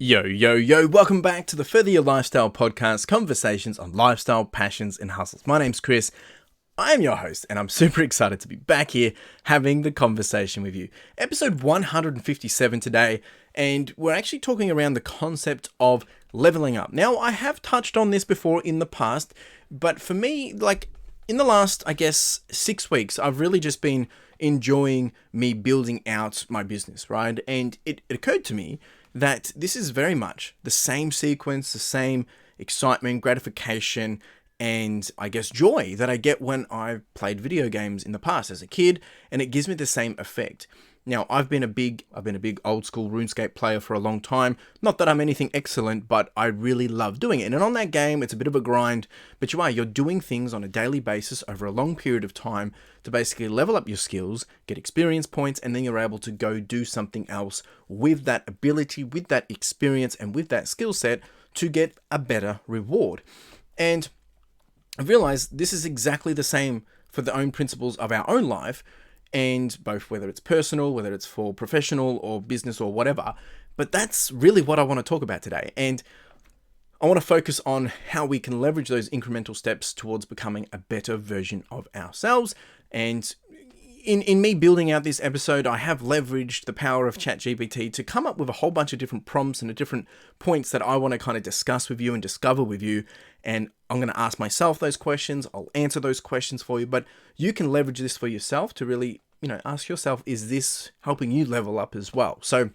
Yo, yo, yo, welcome back to the Further Your Lifestyle podcast, conversations on lifestyle, passions, and hustles. My name's Chris. I am your host, and I'm super excited to be back here having the conversation with you. Episode 157 today, and we're actually talking around the concept of leveling up. Now, I have touched on this before in the past, but for me, in the last, 6 weeks, I've really just been enjoying me building out my business, right? And it occurred to me that this is very much the same sequence, the same excitement, gratification, and joy that I get when I've played video games in the past as a kid, and it gives me the same effect. Now, I've been a big old school Runescape player for a long time. Not that I'm anything excellent, but I really love doing it. And on that game, it's a bit of a grind, but you're doing things on a daily basis over a long period of time to basically level up your skills, get experience points, and then you're able to go do something else with that ability, with that experience, and with that skill set to get a better reward. And I've realized this is exactly the same for the own principles of our own life, and both whether it's personal, whether it's for professional or business or whatever. But that's really what I want to talk about today. And I want to focus on how we can leverage those incremental steps towards becoming a better version of ourselves. And in me building out this episode, I have leveraged the power of ChatGPT to come up with a whole bunch of different prompts and different points that I want to kind of discuss with you and discover with you. And I'm going to ask myself those questions. I'll answer those questions for you, but you can leverage this for yourself to really, ask yourself, is this helping you level up as well? So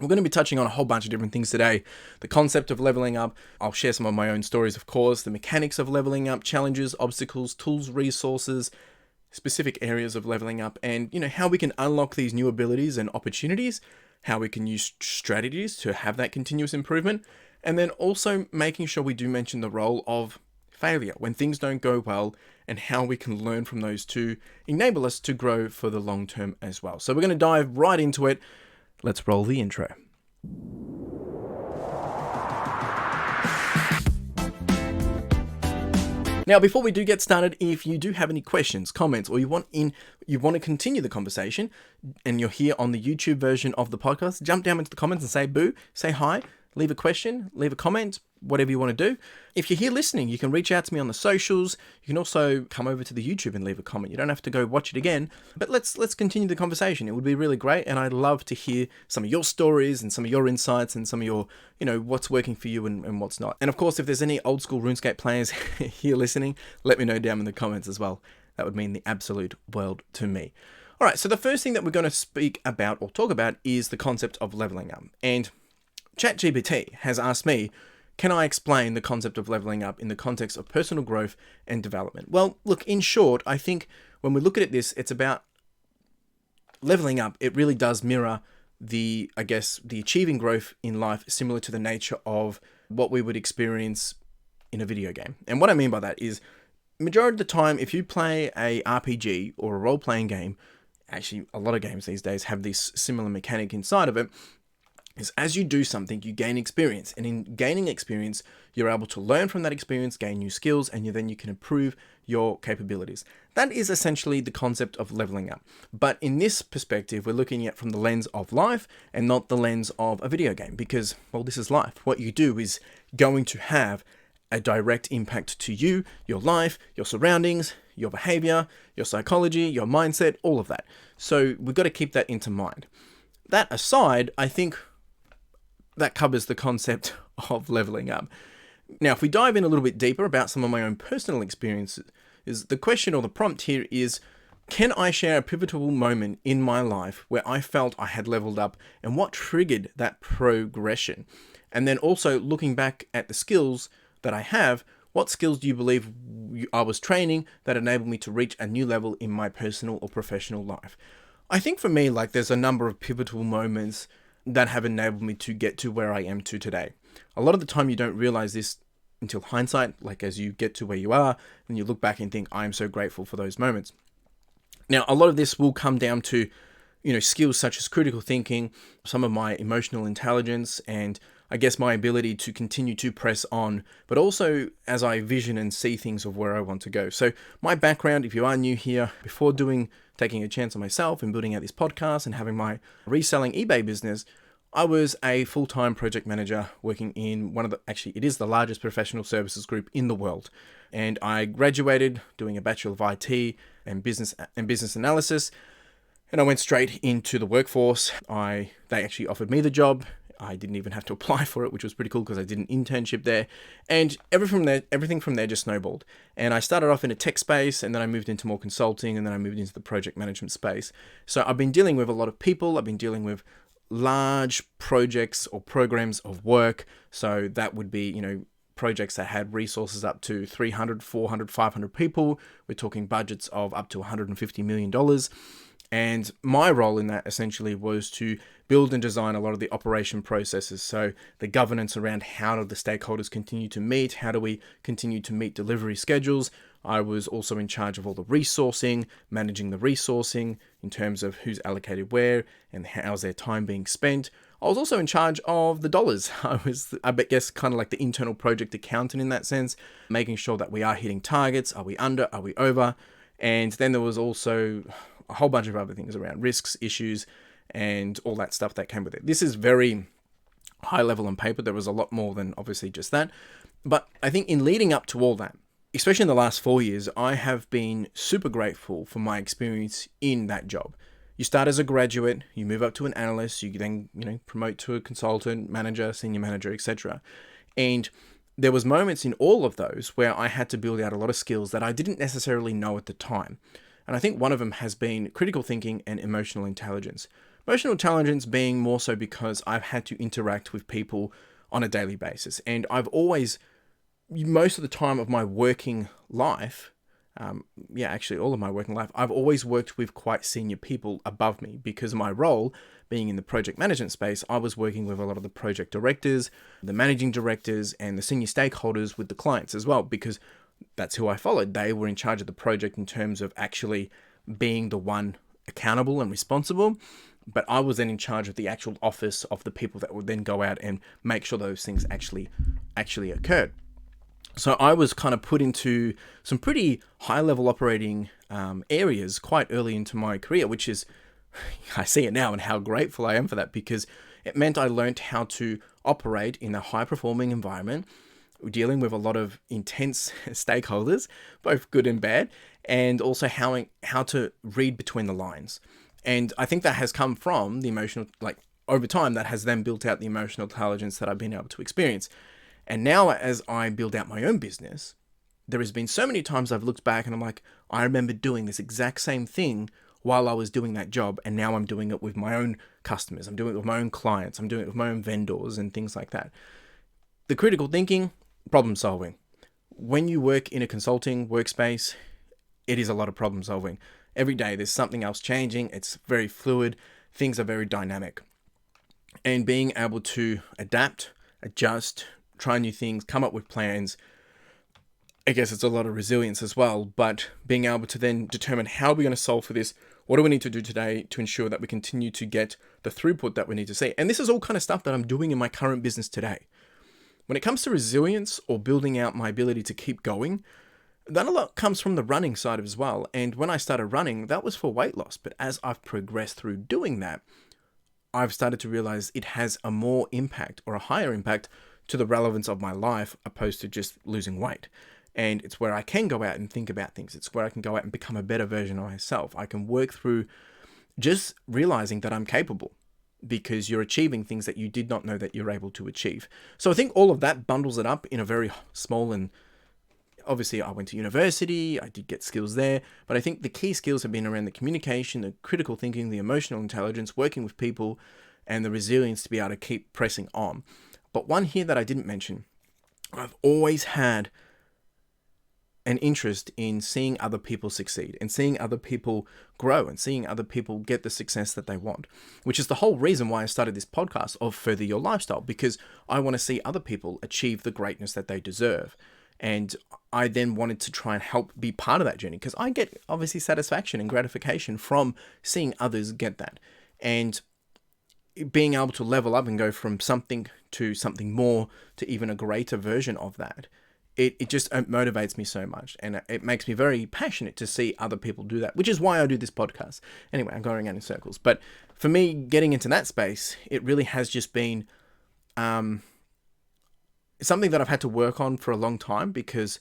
we're going to be touching on a whole bunch of different things today. The concept of leveling up. I'll share some of my own stories, of course, the mechanics of leveling up, challenges, obstacles, tools, resources, specific areas of leveling up, and how we can unlock these new abilities and opportunities, how we can use strategies to have that continuous improvement, and then also making sure we do mention the role of failure when things don't go well, and how we can learn from those to enable us to grow for the long term as well. So we're going to dive right into it. Let's roll the intro. Now, before we do get started, if you do have any questions, comments, or you want to continue the conversation, and you're here on the YouTube version of the podcast, jump down into the comments and say boo, say hi, leave a question, leave a comment, whatever you want to do. If you're here listening, you can reach out to me on the socials. You can also come over to the YouTube and leave a comment. You don't have to go watch it again, but let's continue the conversation. It would be really great, and I'd love to hear some of your stories and some of your insights and some of your, what's working for you and what's not. And of course, if there's any old school RuneScape players here listening, let me know down in the comments as well. That would mean the absolute world to me. All right, so the first thing that we're going to speak about or talk about is the concept of leveling up. And ChatGPT has asked me, can I explain the concept of leveling up in the context of personal growth and development? Well, look, in short, I think when we look at this, it's about leveling up. It really does mirror the achieving growth in life, similar to the nature of what we would experience in a video game. And what I mean by that is, majority of the time, if you play a RPG or a role-playing game, actually a lot of games these days have this similar mechanic inside of it, is as you do something, you gain experience. And in gaining experience, you're able to learn from that experience, gain new skills, and then you can improve your capabilities. That is essentially the concept of leveling up. But in this perspective, we're looking at from the lens of life and not the lens of a video game, because, well, this is life. What you do is going to have a direct impact to you, your life, your surroundings, your behavior, your psychology, your mindset, all of that. So we've got to keep that into mind. That aside, I think that covers the concept of leveling up. Now, if we dive in a little bit deeper about some of my own personal experiences, the question or the prompt here is, can I share a pivotal moment in my life where I felt I had leveled up and what triggered that progression? And then also looking back at the skills that I have, what skills do you believe I was training that enabled me to reach a new level in my personal or professional life? I think for me, there's a number of pivotal moments that have enabled me to get to where I am to today. A lot of the time you don't realize this until hindsight, as you get to where you are and you look back and think, I am so grateful for those moments. Now, a lot of this will come down to, skills such as critical thinking, some of my emotional intelligence, and my ability to continue to press on, but also as I vision and see things of where I want to go. So my background, if you are new here, before taking a chance on myself and building out this podcast and having my reselling eBay business, I was a full-time project manager working in it is the largest professional services group in the world. And I graduated doing a Bachelor of IT and business analysis. And I went straight into the workforce. They actually offered me the job. I didn't even have to apply for it, which was pretty cool because I did an internship there. And everything from there just snowballed. And I started off in a tech space, and then I moved into more consulting, and then I moved into the project management space. So I've been dealing with a lot of people. I've been dealing with large projects or programs of work. So that would be, projects that had resources up to 300, 400, 500 people. We're talking budgets of up to $150 million. And my role in that essentially was to build and design a lot of the operation processes. So the governance around how do the stakeholders continue to meet? How do we continue to meet delivery schedules? I was also in charge of all the resourcing, managing the resourcing in terms of who's allocated where and how's their time being spent. I was also in charge of the dollars. I guess, kind of like the internal project accountant in that sense, making sure that we are hitting targets. Are we under? Are we over? And then there was also a whole bunch of other things around risks, issues, and all that stuff that came with it. This is very high level on paper. There was a lot more than obviously just that. But I think in leading up to all that, especially in the last 4 years, I have been super grateful for my experience in that job. You start as a graduate, you move up to an analyst, you then, promote to a consultant, manager, senior manager, etc. And there was moments in all of those where I had to build out a lot of skills that I didn't necessarily know at the time. And I think one of them has been critical thinking and emotional intelligence. Emotional intelligence being more so because I've had to interact with people on a daily basis. And I've always, most of the time of my working life, all of my working life, I've always worked with quite senior people above me because of my role being in the project management space. I was working with a lot of the project directors, the managing directors, and the senior stakeholders with the clients as well, because that's who I followed. They were in charge of the project in terms of actually being the one accountable and responsible. But I was then in charge of the actual office of the people that would then go out and make sure those things actually occurred. So I was kind of put into some pretty high level operating areas quite early into my career, which is, I see it now and how grateful I am for that, because it meant I learned how to operate in a high performing environment, dealing with a lot of intense stakeholders, both good and bad, and also how to read between the lines. And I think that has come from the emotional, over time, that has then built out the emotional intelligence that I've been able to experience. And now as I build out my own business, there has been so many times I've looked back and I'm like, I remember doing this exact same thing while I was doing that job. And now I'm doing it with my own customers. I'm doing it with my own clients. I'm doing it with my own vendors and things like that. The critical thinking, problem solving. When you work in a consulting workspace, it is a lot of problem solving. Every day there's something else changing. It's very fluid. Things are very dynamic. And being able to adapt, adjust, try new things, come up with plans. I guess it's a lot of resilience as well, but being able to then determine how we're going to solve for this. What do we need to do today to ensure that we continue to get the throughput that we need to see? And this is all kind of stuff that I'm doing in my current business today. When it comes to resilience or building out my ability to keep going, that a lot comes from the running side as well. And when I started running, that was for weight loss. But as I've progressed through doing that, I've started to realize it has a more impact or a higher impact to the relevance of my life opposed to just losing weight. And it's where I can go out and think about things. It's where I can go out and become a better version of myself. I can work through just realizing that I'm capable, because you're achieving things that you did not know that you're able to achieve. So I think all of that bundles it up in a very small, and obviously I went to university, I did get skills there, but I think the key skills have been around the communication, the critical thinking, the emotional intelligence, working with people, and the resilience to be able to keep pressing on. But one here that I didn't mention, I've always had an interest in seeing other people succeed and seeing other people grow and seeing other people get the success that they want, which is the whole reason why I started this podcast of Further Your Lifestyle, because I want to see other people achieve the greatness that they deserve. And I then wanted to try and help be part of that journey, because I get obviously satisfaction and gratification from seeing others get that. And being able to level up and go from something to something more to even a greater version of that it just motivates me so much, and it makes me very passionate to see other people do that, which is why I do this podcast. Anyway, I'm going around in circles, but for me, getting into that space, it really has just been something that I've had to work on for a long time, because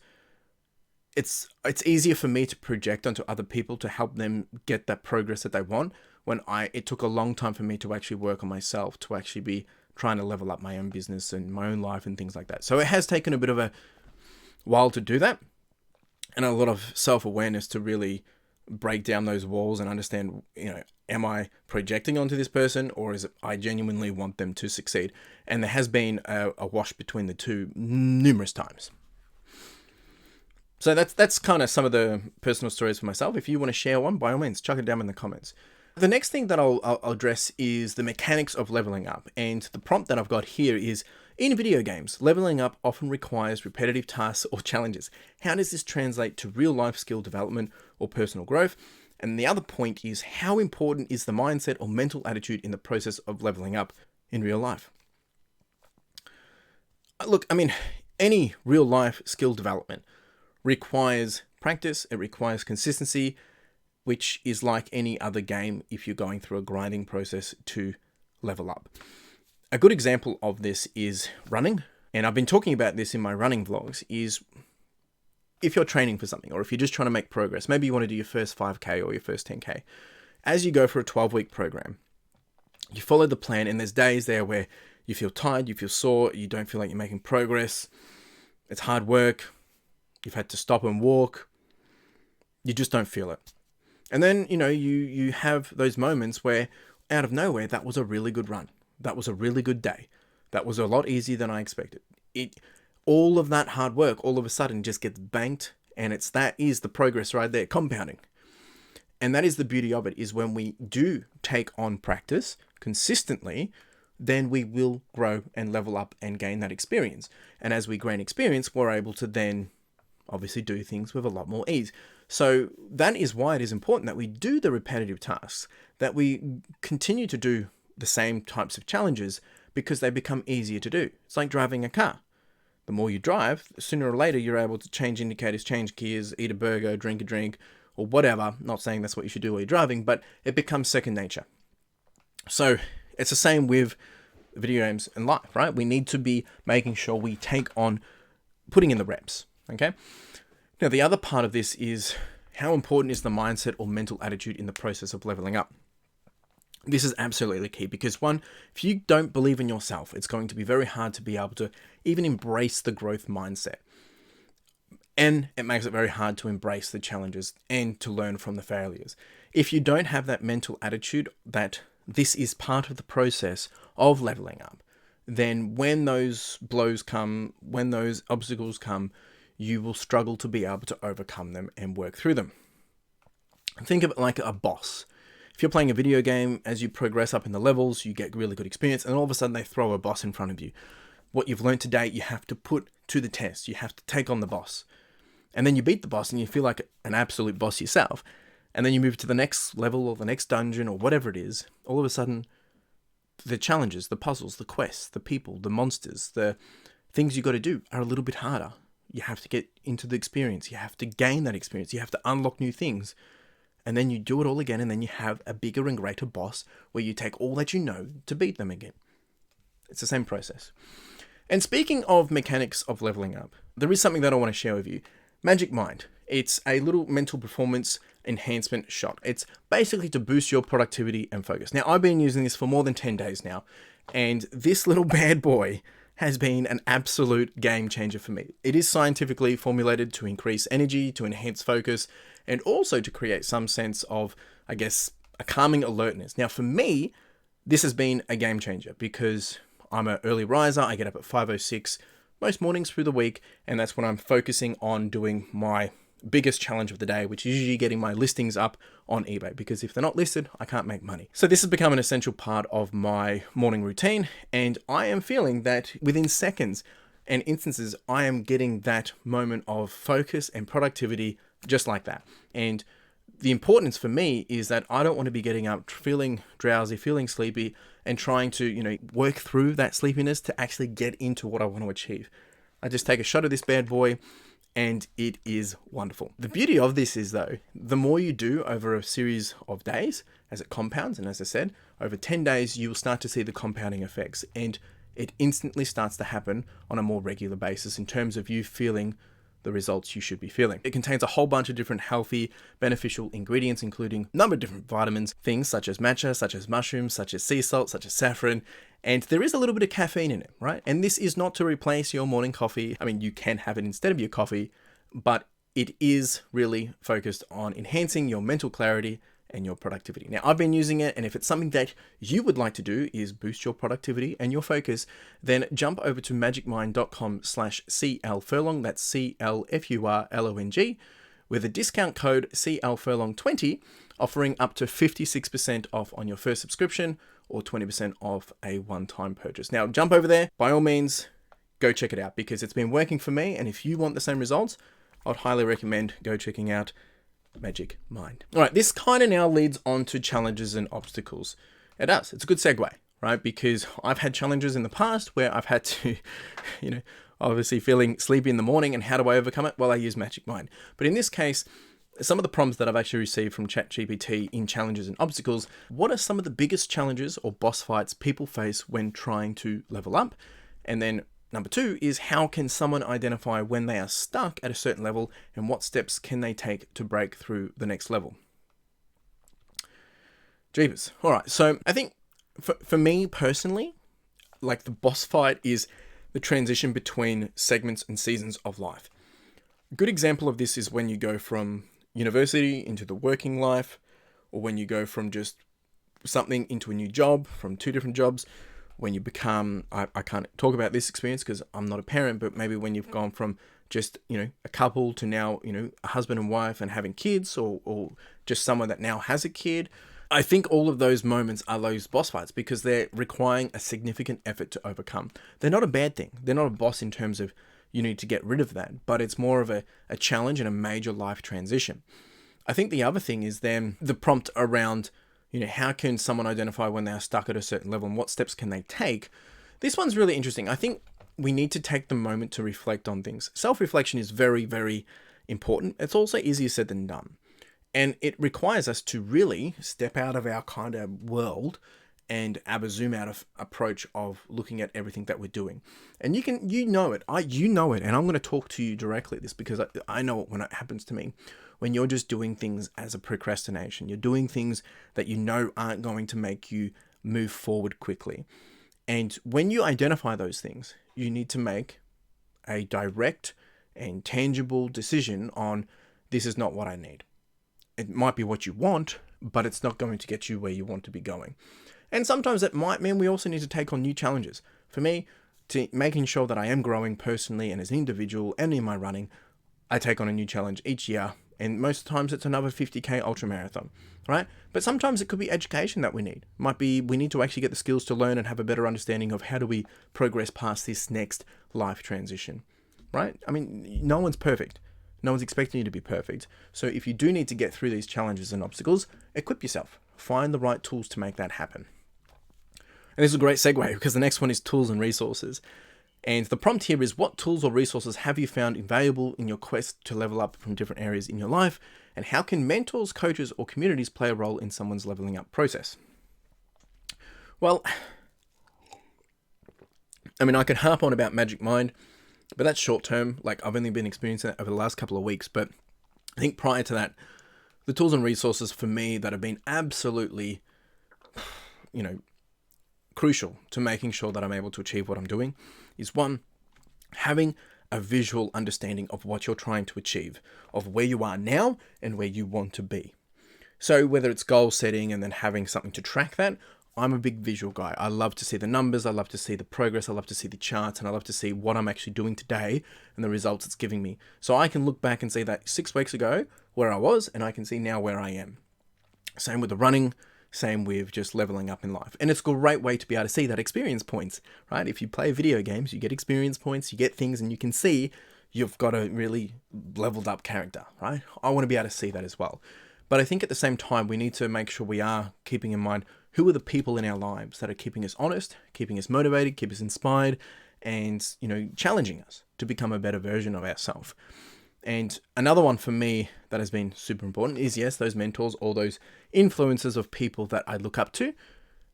it's easier for me to project onto other people to help them get that progress that they want, when it took a long time for me to actually work on myself, to actually be trying to level up my own business and my own life and things like that. So it has taken a bit of a while to do that, and a lot of self-awareness to really break down those walls and understand, am I projecting onto this person, or is it I genuinely want them to succeed? And there has been a wash between the two numerous times. So that's kind of some of the personal stories for myself. If you want to share one, by all means, chuck it down in the comments. The next thing that I'll address is the mechanics of leveling up. And the prompt that I've got here is, in video games, leveling up often requires repetitive tasks or challenges. How does this translate to real life skill development or personal growth? And the other point is, how important is the mindset or mental attitude in the process of leveling up in real life? Look, any real life skill development requires practice, it requires consistency, which is like any other game if you're going through a grinding process to level up. A good example of this is running, and I've been talking about this in my running vlogs, is if you're training for something, or if you're just trying to make progress, maybe you want to do your first 5K or your first 10K. As you go for a 12-week program, you follow the plan, and there's days there where you feel tired, you feel sore, you don't feel like you're making progress, it's hard work, you've had to stop and walk, you just don't feel it. And then, you have those moments where, out of nowhere, that was a really good run. That was a really good day. That was a lot easier than I expected. All of that hard work, all of a sudden, just gets banked, and that is the progress right there, compounding. And that is the beauty of it, is when we do take on practice consistently, then we will grow and level up and gain that experience. And as we gain experience, we're able to then obviously do things with a lot more ease. So that is why it is important that we do the repetitive tasks, that we continue to do the same types of challenges, because they become easier to do. It's like driving a car. The more you drive, sooner or later you're able to change indicators, change gears, eat a burger, drink a drink, or whatever. Not saying that's what you should do while you're driving, but it becomes second nature. So it's the same with video games and life, right? We need to be making sure we take on putting in the reps, okay? Now, the other part of this is, how important is the mindset or mental attitude in the process of leveling up? This is absolutely key, because one, if you don't believe in yourself, it's going to be very hard to be able to even embrace the growth mindset. And it makes it very hard to embrace the challenges and to learn from the failures. If you don't have that mental attitude that this is part of the process of leveling up, then when those blows come, when those obstacles come, you will struggle to be able to overcome them and work through them. Think of it like a boss. If you're playing a video game, as you progress up in the levels, you get really good experience, and all of a sudden they throw a boss in front of you. What you've learned today, you have to put to the test. You have to take on the boss. And then you beat the boss and you feel like an absolute boss yourself. And then you move to the next level or the next dungeon or whatever it is. All of a sudden, the challenges, the puzzles, the quests, the people, the monsters, the things you got to do are a little bit harder. You have to get into the experience. You have to gain that experience. You have to unlock new things. And then you do it all again, and then you have a bigger and greater boss where you take all that you know to beat them again. It's the same process. And speaking of mechanics of leveling up, there is something that I want to share with you. Magic Mind. It's a little mental performance enhancement shot. It's basically to boost your productivity and focus. Now, I've been using this for more than 10 days now, and this little bad boy has been an absolute game changer for me. It is scientifically formulated to increase energy, to enhance focus, and also to create some sense of, I guess, a calming alertness. Now, for me, this has been a game changer because I'm an early riser. I get up at 5:06 most mornings through the week, and that's when I'm focusing on doing my biggest challenge of the day, which is usually getting my listings up on eBay, because if they're not listed, I can't make money. So this has become an essential part of my morning routine, and I am feeling that within seconds and instances, I am getting that moment of focus and productivity just like that. And the importance for me is that I don't want to be getting up feeling drowsy, feeling sleepy, and trying to, work through that sleepiness to actually get into what I want to achieve. I just take a shot of this bad boy and it is wonderful. The beauty of this is though, the more you do over a series of days, as it compounds, and as I said, over 10 days, you will start to see the compounding effects, and it instantly starts to happen on a more regular basis in terms of you feeling the results you should be feeling. It contains a whole bunch of different healthy, beneficial ingredients, including a number of different vitamins, things such as matcha, such as mushrooms, such as sea salt, such as saffron, and there is a little bit of caffeine in it, right? And this is not to replace your morning coffee. I mean, you can have it instead of your coffee, but it is really focused on enhancing your mental clarity and your productivity. Now, I've been using it, and if it's something that you would like to do is boost your productivity and your focus, then jump over to magicmind.com/CLFurlong, that's CLFurlong, with a discount code CLFurlong20, offering up to 56% off on your first subscription or 20% off a one-time purchase. Now, jump over there, by all means, go check it out because it's been working for me, and if you want the same results, I'd highly recommend go checking out Magic Mind. All right, this kind of now leads on to challenges and obstacles. It does. It's a good segue, right? Because I've had challenges in the past where I've had to, obviously feeling sleepy in the morning, and how do I overcome it? Well, I use Magic Mind. But in this case, some of the prompts that I've actually received from ChatGPT in challenges and obstacles, what are some of the biggest challenges or boss fights people face when trying to level up? And then number 2 is how can someone identify when they are stuck at a certain level and what steps can they take to break through the next level? Jeepers. All right. So I think for me personally, like the boss fight is the transition between segments and seasons of life. A good example of this is when you go from university into the working life, or when you go from just something into a new job, from 2 different jobs. When you become, I can't talk about this experience because I'm not a parent, but maybe when you've gone from just, a couple to now, a husband and wife and having kids, or just someone that now has a kid. I think all of those moments are those boss fights because they're requiring a significant effort to overcome. They're not a bad thing. They're not a boss in terms of you need to get rid of that, but it's more of a challenge and a major life transition. I think the other thing is then the prompt around how can someone identify when they are stuck at a certain level and what steps can they take? This one's really interesting. I think we need to take the moment to reflect on things. Self-reflection is very, very important. It's also easier said than done. And it requires us to really step out of our kind of world and have a zoom out of approach of looking at everything that we're doing. And you know it, and I'm going to talk to you directly this because I know it when it happens to me. When you're just doing things as a procrastination, you're doing things that you know aren't going to make you move forward quickly. And when you identify those things, you need to make a direct and tangible decision on this is not what I need. It might be what you want, but it's not going to get you where you want to be going. And sometimes it might mean we also need to take on new challenges. For me, to making sure that I am growing personally and as an individual and in my running, I take on a new challenge each year. And most times it's another 50K ultramarathon, right? But sometimes it could be education that we need. Might be we need to actually get the skills to learn and have a better understanding of how do we progress past this next life transition, right? I mean, no one's perfect. No one's expecting you to be perfect. So if you do need to get through these challenges and obstacles, equip yourself. Find the right tools to make that happen. And this is a great segue because the next one is tools and resources. And the prompt here is what tools or resources have you found invaluable in your quest to level up from different areas in your life? And how can mentors, coaches, or communities play a role in someone's leveling up process? Well, I mean, I could harp on about Magic Mind, but that's short term. Like I've only been experiencing that over the last couple of weeks. But I think prior to that, the tools and resources for me that have been absolutely, crucial to making sure that I'm able to achieve what I'm doing is one, having a visual understanding of what you're trying to achieve, of where you are now and where you want to be. So whether it's goal setting and then having something to track that, I'm a big visual guy. I love to see the numbers. I love to see the progress. I love to see the charts, and I love to see what I'm actually doing today and the results it's giving me. So I can look back and see that 6 weeks ago where I was, and I can see now where I am. Same with the running. Same with just leveling up in life. And it's a great way to be able to see that experience points, right? If you play video games, you get experience points, you get things, and you can see you've got a really leveled up character, right? I want to be able to see that as well. But I think at the same time, we need to make sure we are keeping in mind who are the people in our lives that are keeping us honest, keeping us motivated, keep us inspired, and, challenging us to become a better version of ourselves. And another one for me that has been super important is, yes, those mentors, all those influences of people that I look up to,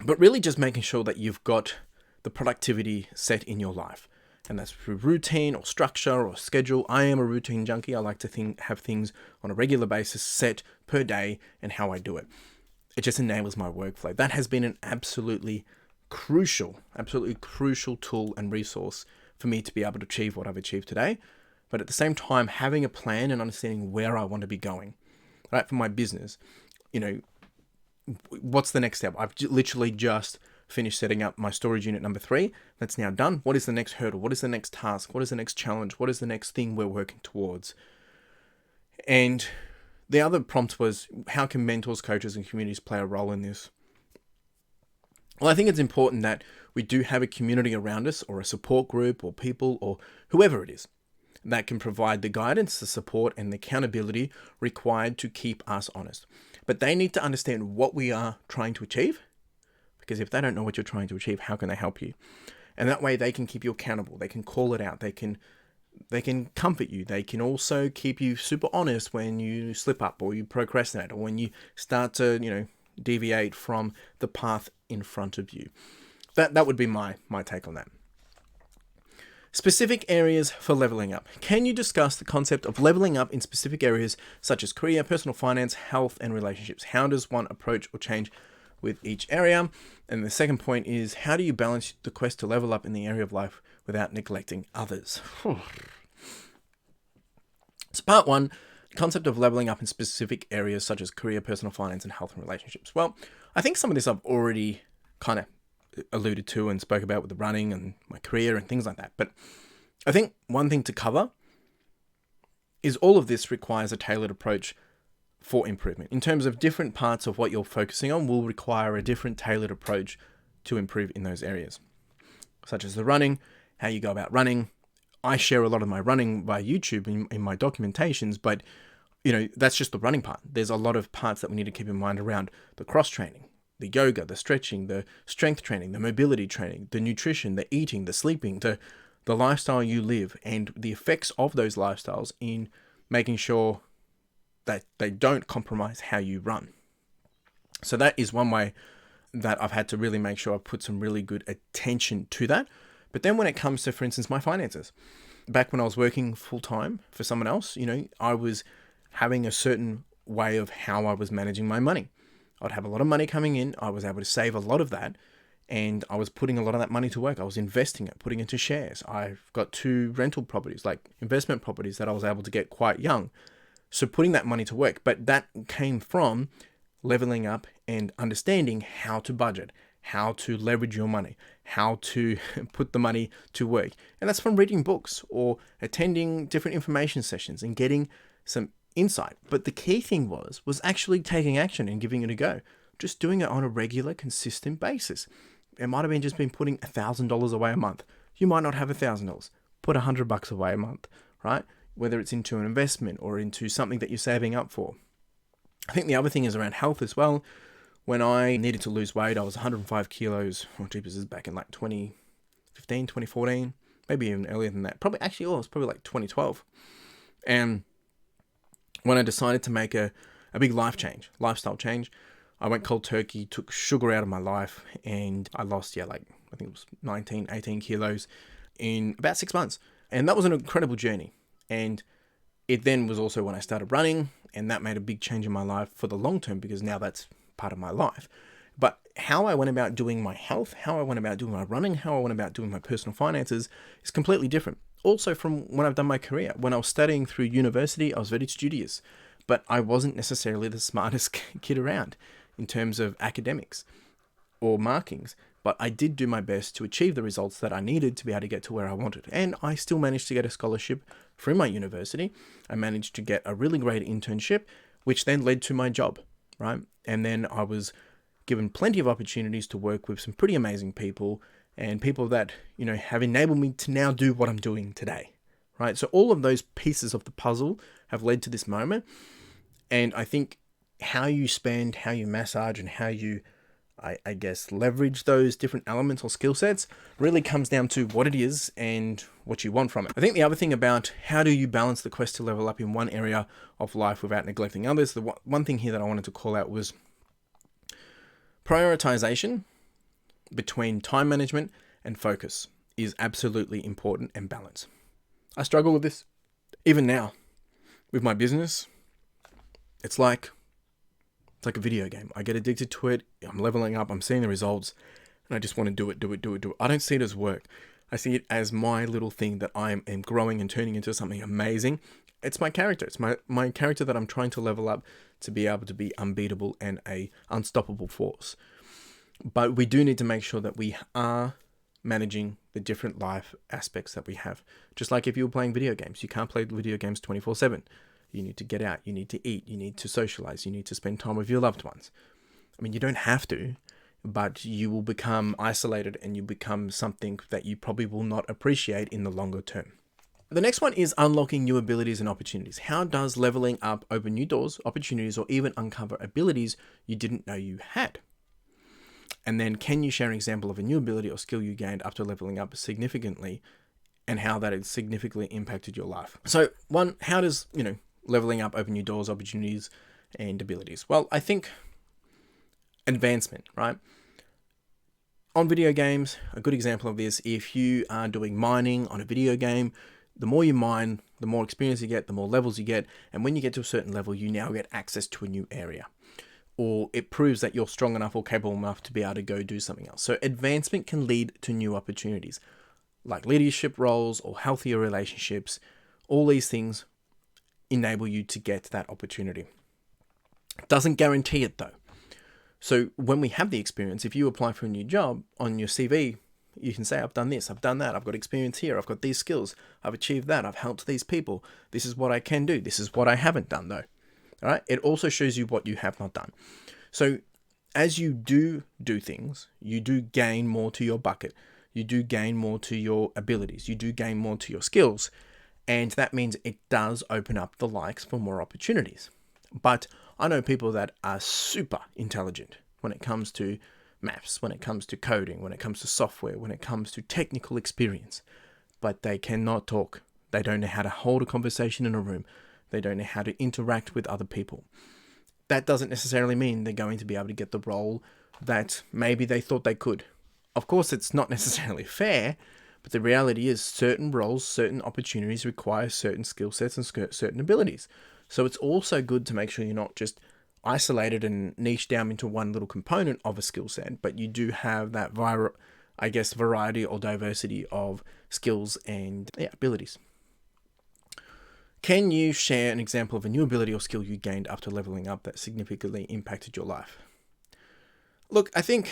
but really just making sure that you've got the productivity set in your life. And that's through routine or structure or schedule. I am a routine junkie. I like to have things on a regular basis set per day and how I do it. It just enables my workflow. That has been an absolutely crucial tool and resource for me to be able to achieve what I've achieved today. But at the same time, having a plan and understanding where I want to be going, right? For my business, what's the next step? I've literally just finished setting up my storage unit number 3. That's now done. What is the next hurdle? What is the next task? What is the next challenge? What is the next thing we're working towards? And the other prompt was, how can mentors, coaches, and communities play a role in this? Well, I think it's important that we do have a community around us, or a support group, or people, or whoever it is, that can provide the guidance, the support, and the accountability required to keep us honest. But they need to understand what we are trying to achieve, because if they don't know what you're trying to achieve, how can they help you? And that way they can keep you accountable. They can call it out. They can comfort you. They can also keep you super honest when you slip up or you procrastinate or when you start to, deviate from the path in front of you. That would be my take on that. Specific areas for leveling up. Can you discuss the concept of leveling up in specific areas such as career, personal finance, health, and relationships? How does one approach or change with each area? And the second point is, how do you balance the quest to level up in the area of life without neglecting others? So part 1, concept of leveling up in specific areas such as career, personal finance, and health and relationships. Well, I think some of this I've already kind of alluded to and spoke about with the running and my career and things like that. But I think one thing to cover is all of this requires a tailored approach for improvement. In terms of different parts of what you're focusing on will require a different tailored approach to improve in those areas, such as the running, how you go about running. I share a lot of my running via YouTube in my documentations, but that's just the running part. There's a lot of parts that we need to keep in mind around the cross training, the yoga, the stretching, the strength training, the mobility training, the nutrition, the eating, the sleeping, the lifestyle you live, and the effects of those lifestyles in making sure that they don't compromise how you run. So that is one way that I've had to really make sure I put some really good attention to that. But then when it comes to, for instance, my finances, back when I was working full-time for someone else, I was having a certain way of how I was managing my money. I'd have a lot of money coming in. I was able to save a lot of that, and I was putting a lot of that money to work. I was investing it, putting it into shares. I've got 2 rental properties, like investment properties, that I was able to get quite young. So putting that money to work, but that came from leveling up and understanding how to budget, how to leverage your money, how to put the money to work. And that's from reading books or attending different information sessions and getting some insight. But the key thing was actually taking action and giving it a go. Just doing it on a regular, consistent basis. It might have just been putting $1,000 away a month. You might not have $1,000. Put $100 away a month, right? Whether it's into an investment or into something that you're saving up for. I think the other thing is around health as well. When I needed to lose weight, I was 105 kilos. Oh, jeepers, this is back in like 2015, 2014, maybe even earlier than that. It was probably like 2012. And when I decided to make a big lifestyle change, I went cold turkey, took sugar out of my life, and I lost, I think it was 19, 18 kilos in about 6 months. And that was an incredible journey. And it then was also when I started running, and that made a big change in my life for the long term, because now that's part of my life. But how I went about doing my health, how I went about doing my running, how I went about doing my personal finances is completely different. Also from when I've done my career. When I was studying through university, I was very studious, but I wasn't necessarily the smartest kid around in terms of academics or markings. But I did do my best to achieve the results that I needed to be able to get to where I wanted. And I still managed to get a scholarship through my university. I managed to get a really great internship, which then led to my job, right? And then I was given plenty of opportunities to work with some pretty amazing people, and people that, have enabled me to now do what I'm doing today, right? So all of those pieces of the puzzle have led to this moment. And I think how you spend, how you massage, and how you I guess, leverage those different elements or skill sets really comes down to what it is and what you want from it. I think the other thing about how do you balance the quest to level up in one area of life without neglecting others, the one thing here that I wanted to call out was prioritization between time management and focus is absolutely important, and balance. I struggle with this even now with my business. It's like a video game. I get addicted to it. I'm leveling up. I'm seeing the results, and I just want to do it. I don't see it as work. I see it as my little thing that I am growing and turning into something amazing. It's my character. It's my character that I'm trying to level up to be able to be unbeatable and a unstoppable force. But we do need to make sure that we are managing the different life aspects that we have. Just like if you were playing video games, you can't play video games 24/7. You need to get out, you need to eat, you need to socialize, you need to spend time with your loved ones. I mean, you don't have to, but you will become isolated and you become something that you probably will not appreciate in the longer term. The next one is unlocking new abilities and opportunities. How does leveling up open new doors, opportunities, or even uncover abilities you didn't know you had? And then can you share an example of a new ability or skill you gained after leveling up significantly and how that has significantly impacted your life? So one, how does, leveling up open new doors, opportunities, and abilities? Well, I think advancement, right? On video games, a good example of this, if you are doing mining on a video game, the more you mine, the more experience you get, the more levels you get, and when you get to a certain level, you now get access to a new area. Or it proves that you're strong enough or capable enough to be able to go do something else. So advancement can lead to new opportunities, like leadership roles or healthier relationships. All these things enable you to get that opportunity. Doesn't guarantee it though. So when we have the experience, if you apply for a new job on your CV, you can say, I've done this, I've done that, I've got experience here, I've got these skills, I've achieved that, I've helped these people. This is what I can do. This is what I haven't done though. All right. It also shows you what you have not done. So as you do things, you do gain more to your bucket. You do gain more to your abilities. You do gain more to your skills. And that means it does open up the likes for more opportunities. But I know people that are super intelligent when it comes to maths, when it comes to coding, when it comes to software, when it comes to technical experience, but they cannot talk. They don't know how to hold a conversation in a room. They don't know how to interact with other people. That doesn't necessarily mean they're going to be able to get the role that maybe they thought they could. Of course, it's not necessarily fair, but the reality is certain roles, certain opportunities require certain skill sets and certain abilities. So it's also good to make sure you're not just isolated and niche down into one little component of a skill set, but you do have that variety or diversity of skills and abilities. Can you share an example of a new ability or skill you gained after leveling up that significantly impacted your life? Look, I think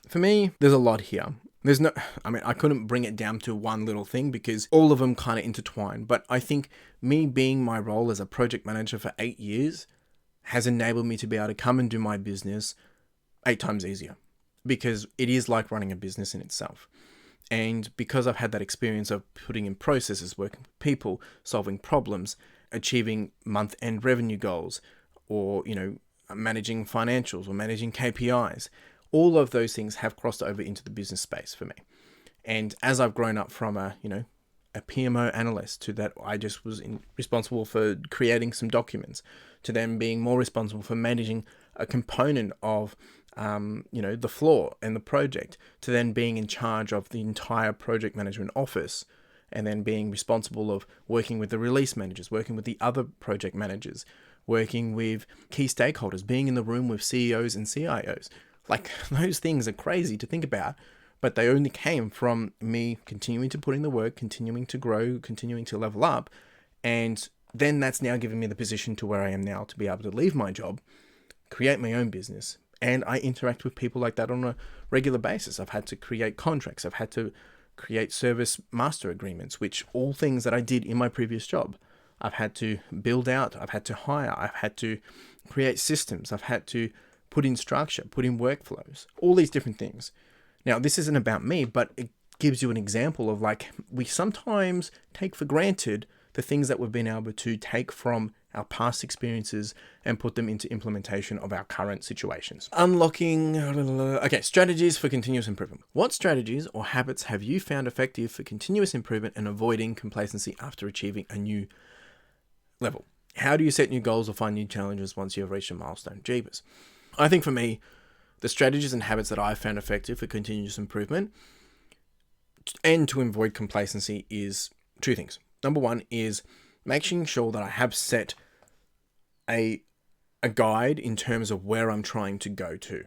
for me, there's a lot here. I couldn't bring it down to one little thing because all of them kind of intertwine. But I think me being my role as a project manager for 8 years has enabled me to be able to come and do my business 8 times easier, because it is like running a business in itself. And because I've had that experience of putting in processes, working with people, solving problems, achieving month-end revenue goals, or, managing financials or managing KPIs, all of those things have crossed over into the business space for me. And as I've grown up from a PMO analyst to that, I just was responsible for creating some documents, to then being more responsible for managing a component of the floor and the project, to then being in charge of the entire project management office, and then being responsible of working with the release managers, working with the other project managers, working with key stakeholders, being in the room with CEOs and CIOs. Like, those things are crazy to think about, but they only came from me continuing to put in the work, continuing to grow, continuing to level up. And then that's now given me the position to where I am now, to be able to leave my job, create my own business. And I interact with people like that on a regular basis. I've had to create contracts. I've had to create service master agreements, which all things that I did in my previous job. I've had to build out. I've had to hire. I've had to create systems. I've had to put in structure, put in workflows, all these different things. Now, this isn't about me, but it gives you an example of, like, we sometimes take for granted the things that we've been able to take from our past experiences and put them into implementation of our current situations. Unlocking, okay, strategies for continuous improvement. What strategies or habits have you found effective for continuous improvement and avoiding complacency after achieving a new level? How do you set new goals or find new challenges once you have reached a milestone? Jeebus. I think for me, the strategies and habits that I've found effective for continuous improvement and to avoid complacency is two things. Number one is making sure that I have set a guide in terms of where I'm trying to go to.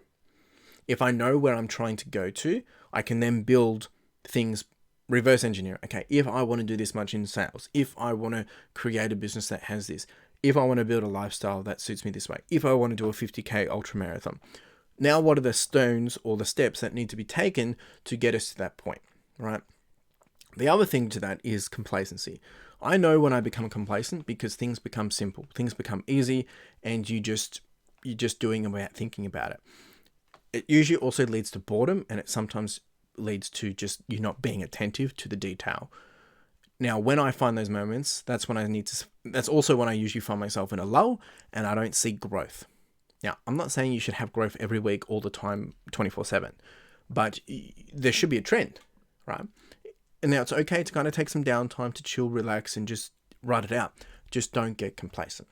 If I know where I'm trying to go to, I can then build things, reverse engineer. Okay, if I want to do this much in sales, if I want to create a business that has this, if I want to build a lifestyle that suits me this way, if I want to do a 50K ultra marathon, now what are the stones or the steps that need to be taken to get us to that point, right? The other thing to that is complacency. I know when I become complacent because things become simple, things become easy, and you're just doing it without thinking about it. It usually also leads to boredom, and it sometimes leads to just you not being attentive to the detail. Now, when I find those moments, that's also when I usually find myself in a lull and I don't see growth. Now, I'm not saying you should have growth every week, all the time, 24/7, but there should be a trend, right? And now it's okay to kind of take some downtime to chill, relax, and just write it out. Just don't get complacent.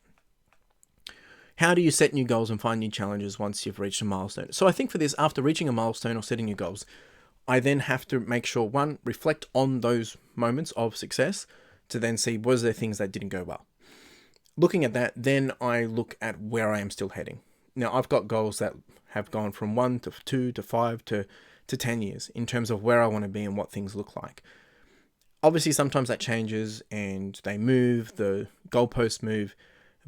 How do you set new goals and find new challenges once you've reached a milestone? So I think for this, after reaching a milestone or setting new goals, I then have to make sure, one, reflect on those moments of success to then see, was there things that didn't go well? Looking at that, then I look at where I am still heading. Now, I've got goals that have gone from 1 to 2 to 5 to 10 years in terms of where I want to be and what things look like. Obviously, sometimes that changes and they move, the goalposts move.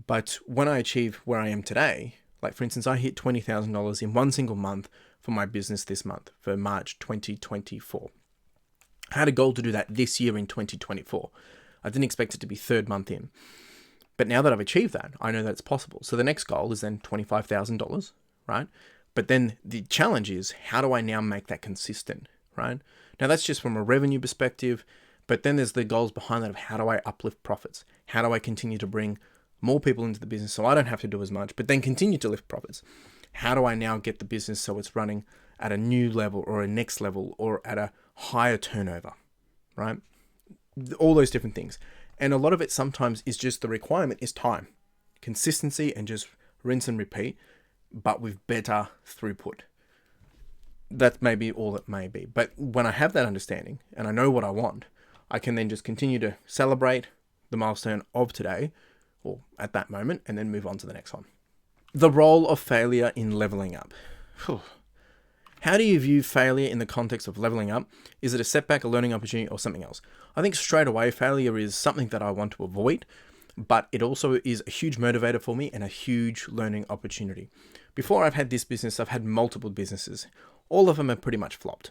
But when I achieve where I am today, like for instance, I hit $20,000 in one single month for my business this month for March 2024. I had a goal to do that this year in 2024. I didn't expect it to be third month in. But now that I've achieved that, I know that it's possible. So the next goal is then $25,000, right? But then the challenge is, how do I now make that consistent, right? Now that's just from a revenue perspective, but then there's the goals behind that of how do I uplift profits? How do I continue to bring more people into the business so I don't have to do as much, but then continue to lift profits? How do I now get the business so it's running at a new level or a next level or at a higher turnover, right? All those different things. And a lot of it sometimes is just the requirement is time, consistency, and just rinse and repeat, but with better throughput. That may be all it may be. But when I have that understanding and I know what I want, I can then just continue to celebrate the milestone of today or at that moment and then move on to the next one. The role of failure in leveling up. How do you view failure in the context of leveling up? Is it a setback, a learning opportunity, or something else? I think straight away, failure is something that I want to avoid, but it also is a huge motivator for me and a huge learning opportunity. Before I've had this business, I've had multiple businesses. All of them have pretty much flopped.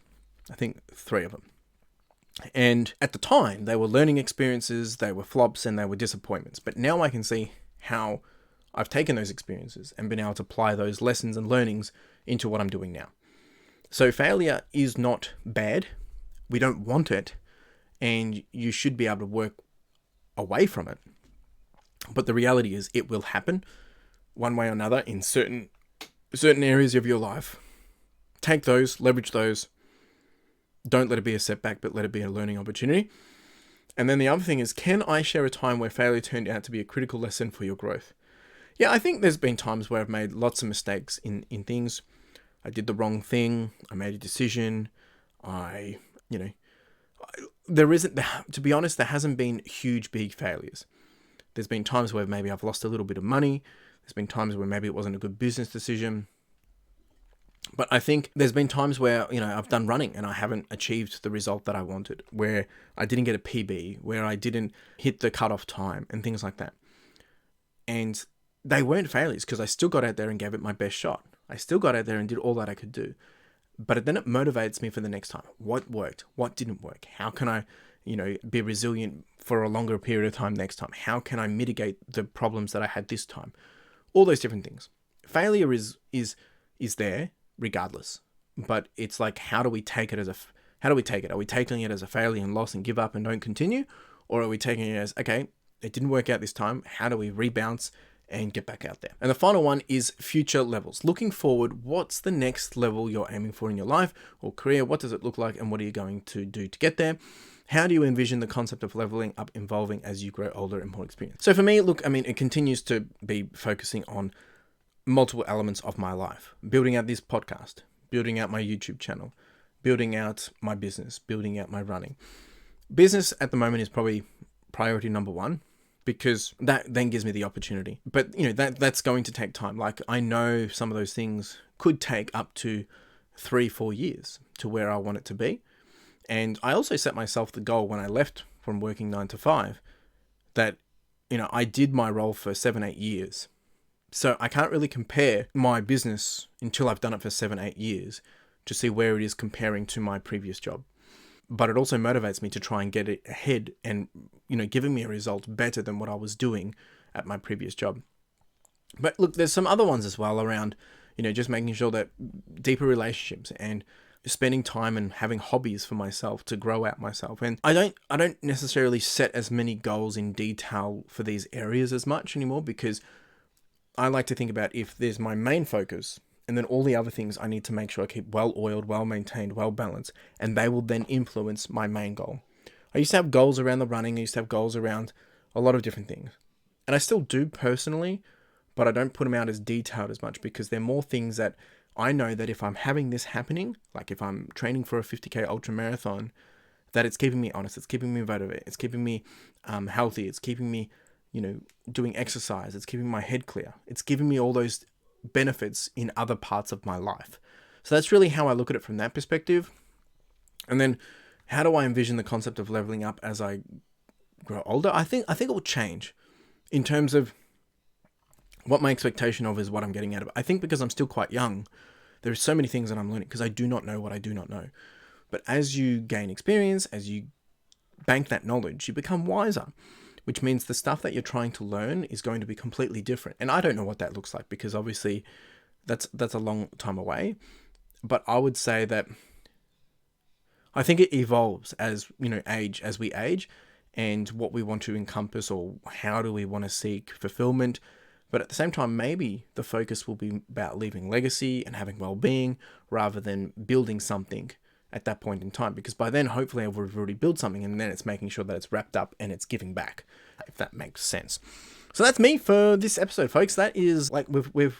I think 3 of them. And at the time, they were learning experiences, they were flops, and they were disappointments. But now I can see how I've taken those experiences and been able to apply those lessons and learnings into what I'm doing now. So failure is not bad. We don't want it, and you should be able to work away from it. But the reality is it will happen one way or another in certain areas of your life. Take those, leverage those. Don't let it be a setback, but let it be a learning opportunity. And then the other thing is, can I share a time where failure turned out to be a critical lesson for your growth? Yeah, I think there's been times where I've made lots of mistakes in things. I did the wrong thing. I made a decision. There isn't, to be honest, there hasn't been huge, big failures. There's been times where maybe I've lost a little bit of money. There's been times where maybe it wasn't a good business decision. But I think there's been times where, I've done running and I haven't achieved the result that I wanted, where I didn't get a PB, where I didn't hit the cutoff time and things like that. And they weren't failures because I still got out there and gave it my best shot. I still got out there and did all that I could do. But then it motivates me for the next time. What worked? What didn't work? How can I, be resilient for a longer period of time next time? How can I mitigate the problems that I had this time? All those different things. Failure is there regardless. But it's like, how do we take it? Are we taking it as a failure and loss and give up and don't continue? Or are we taking it as, okay, it didn't work out this time. How do we rebounce and get back out there? And the final one is future levels. Looking forward, what's the next level you're aiming for in your life or career? What does it look like, and what are you going to do to get there? How do you envision the concept of leveling up evolving as you grow older and more experienced? So for me, look, I mean, it continues to be focusing on multiple elements of my life. Building out this podcast, building out my YouTube channel, building out my business, building out my running. Business at the moment is probably priority number one, because that then gives me the opportunity. But that's going to take time. Like, I know some of those things could take up to 3-4 years to where I want it to be. And I also set myself the goal when I left from working 9 to 5 that, I did my role for 7-8 years. So I can't really compare my business until I've done it for 7-8 years to see where it is comparing to my previous job. But it also motivates me to try and get it ahead and, giving me a result better than what I was doing at my previous job. But look, there's some other ones as well around, just making sure that deeper relationships and spending time and having hobbies for myself to grow out myself. And I don't necessarily set as many goals in detail for these areas as much anymore, because I like to think about if there's my main focus, and then all the other things I need to make sure I keep well-oiled, well-maintained, well-balanced, and they will then influence my main goal. I used to have goals around the running. I used to have goals around a lot of different things. And I still do personally, but I don't put them out as detailed as much, because they're more things that I know that if I'm having this happening, like if I'm training for a 50K ultra marathon, that it's keeping me honest, it's keeping me motivated, it's keeping me healthy, it's keeping me, doing exercise, it's keeping my head clear, it's giving me all those benefits in other parts of my life. So that's really how I look at it from that perspective. And then how do I envision the concept of leveling up as I grow older? I think it will change in terms of what my expectation of is what I'm getting out of it. I think because I'm still quite young, there are so many things that I'm learning because I do not know what I do not know. But as you gain experience, as you bank that knowledge, you become wiser, which means the stuff that you're trying to learn is going to be completely different. And I don't know what that looks like, because obviously that's a long time away. But I would say that I think it evolves as we age, and what we want to encompass, or how do we want to seek fulfillment. But at the same time, maybe the focus will be about leaving legacy and having well-being rather than building something at that point in time. Because by then, hopefully, I've already built something, and then it's making sure that it's wrapped up and it's giving back, if that makes sense. So that's me for this episode, folks. That is, like, we've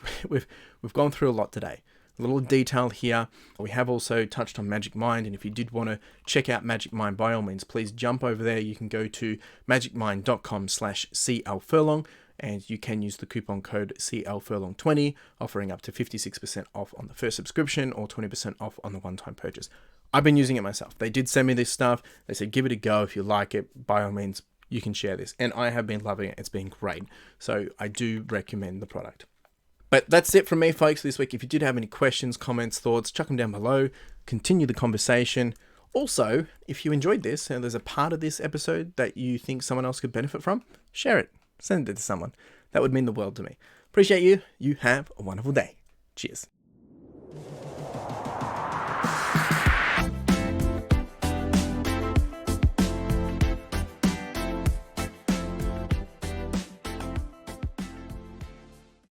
gone through a lot today. A little detail here. We have also touched on Magic Mind, and if you did want to check out Magic Mind, by all means, please jump over there. You can go to magicmind.com/CLFurlong, and you can use the coupon code CLFurlong20, offering up to 56% off on the first subscription or 20% off on the one-time purchase. I've been using it myself. They did send me this stuff. They said, give it a go. If you like it, by all means, you can share this. And I have been loving it. It's been great. So I do recommend the product. But that's it from me, folks, this week. If you did have any questions, comments, thoughts, chuck them down below. Continue the conversation. Also, if you enjoyed this and there's a part of this episode that you think someone else could benefit from, share it. Send it to someone. That would mean the world to me. Appreciate you. You have a wonderful day. Cheers.